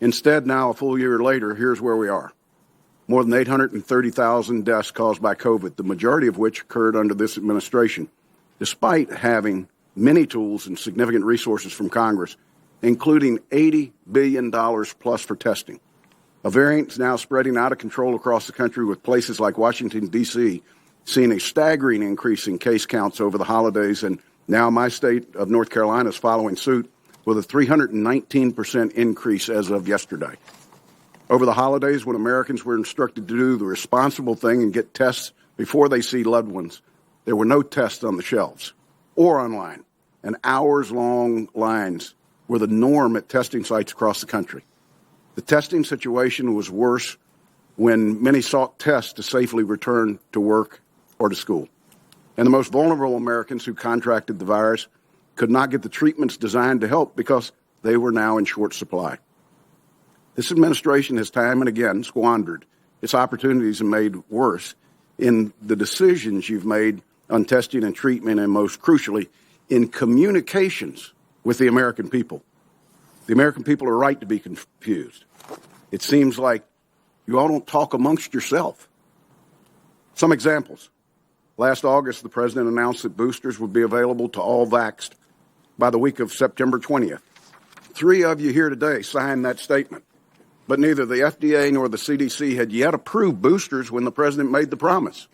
Instead, now, a full year later, here's where we are. More than 830,000 deaths caused by COVID, the majority of which occurred under this administration, despite having many tools and significant resources from Congress, including $80 billion plus for testing. A variant is now spreading out of control across the country, with places like Washington, D.C. seeing a staggering increase in case counts over the holidays, and now my state of North Carolina is following suit with a 319% increase as of yesterday. Over the holidays, when Americans were instructed to do the responsible thing and get tests before they see loved ones, there were no tests on the shelves or online, and hours-long lines were the norm at testing sites across the country. The testing situation was worse when many sought tests to safely return to work or to school. And the most vulnerable Americans who contracted the virus could not get the treatments designed to help because they were now in short supply. This administration has time and again squandered its opportunities and made worse in the decisions you've made on testing and treatment, and most crucially, in communications with the American people. The American people are right to be confused. It seems like you all don't talk amongst yourself. Some examples. Last August, the president announced that boosters would be available to all vaxxed by the week of September 20th. 3 of you here today signed that statement, but neither the FDA nor the CDC had yet approved boosters when the president made the promise.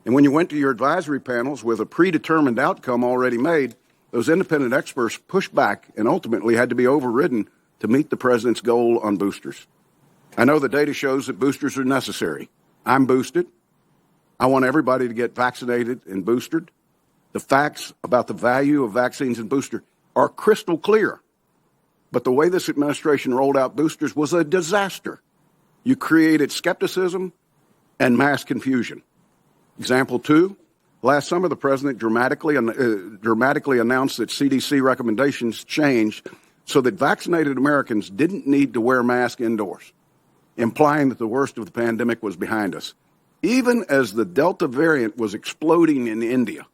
And when you went to your advisory panels with a predetermined outcome already made, those independent experts pushed back and ultimately had to be overridden to meet the president's goal on boosters. I know the data shows that boosters are necessary. I'm boosted. I want everybody to get vaccinated and boosted. The facts about the value of vaccines and boosters are crystal clear. But the way this administration rolled out boosters was a disaster. You created skepticism and mass confusion. Example 2, last summer the president dramatically announced that CDC recommendations changed so that vaccinated Americans didn't need to wear masks indoors, implying that the worst of the pandemic was behind us, even as the Delta variant was exploding in India.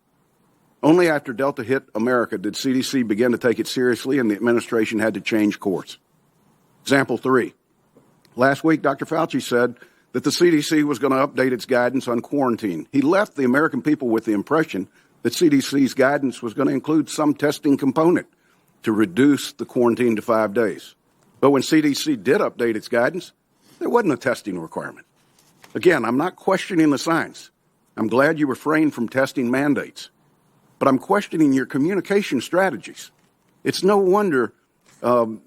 Only after Delta hit America did CDC begin to take it seriously, and the administration had to change course. Example 3. Last week, Dr. Fauci said that the CDC was going to update its guidance on quarantine. He left the American people with the impression that CDC's guidance was going to include some testing component to reduce the quarantine to 5 days. But when CDC did update its guidance, there wasn't a testing requirement. Again, I'm not questioning the science. I'm glad you refrained from testing mandates. But I'm questioning your communication strategies. It's no wonder that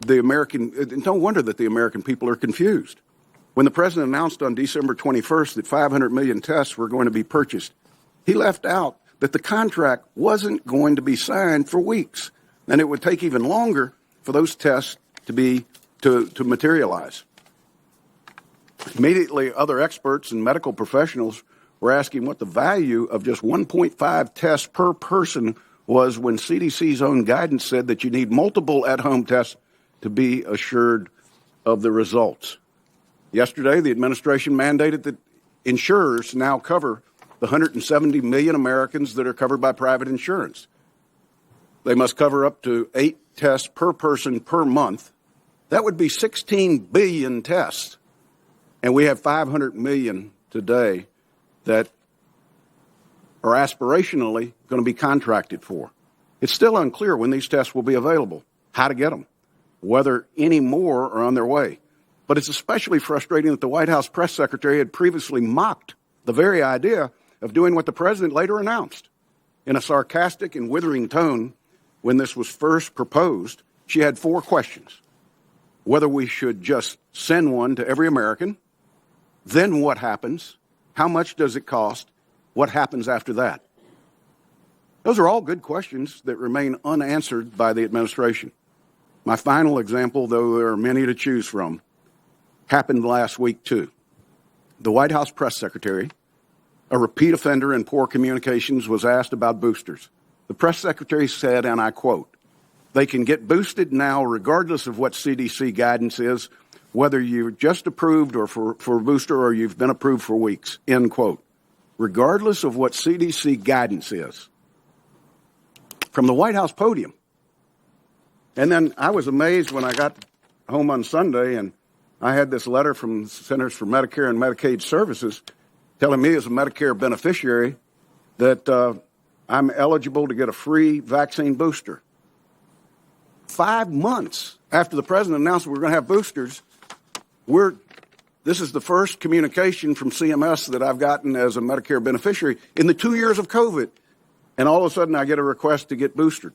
the American people are confused. When the president announced on December 21st that 500 million tests were going to be purchased, he left out that the contract wasn't going to be signed for weeks, and it would take even longer for those tests to materialize. Immediately, other experts and medical professionals were asking what the value of just 1.5 tests per person was when CDC's own guidance said that you need multiple at-home tests to be assured of the results. Yesterday, the administration mandated that insurers now cover the 170 million Americans that are covered by private insurance. They must cover up to 8 tests per person per month. That would be 16 billion tests. And we have 500 million today that are aspirationally going to be contracted for. It's still unclear when these tests will be available, how to get them, whether any more are on their way. But it's especially frustrating that the White House press secretary had previously mocked the very idea of doing what the president later announced. In a sarcastic and withering tone, when this was first proposed, she had 4 questions. Whether we should just send one to every American, then what happens, how much does it cost, what happens after that? Those are all good questions that remain unanswered by the administration. My final example, though there are many to choose from, happened last week too. The White House press secretary, a repeat offender in poor communications, was asked about boosters. The press secretary said, and I quote, "They can get boosted now regardless of what CDC guidance is, whether you're just approved or for a booster or you've been approved for weeks," end quote. Regardless of what CDC guidance is. From the White House podium. And then I was amazed when I got home on Sunday, and I had this letter from the Centers for Medicare and Medicaid Services telling me as a Medicare beneficiary that I'm eligible to get a free vaccine booster. 5 months after the president announced we were going to have boosters, this is the first communication from CMS that I've gotten as a Medicare beneficiary in the 2 years of COVID. And all of a sudden I get a request to get boosted.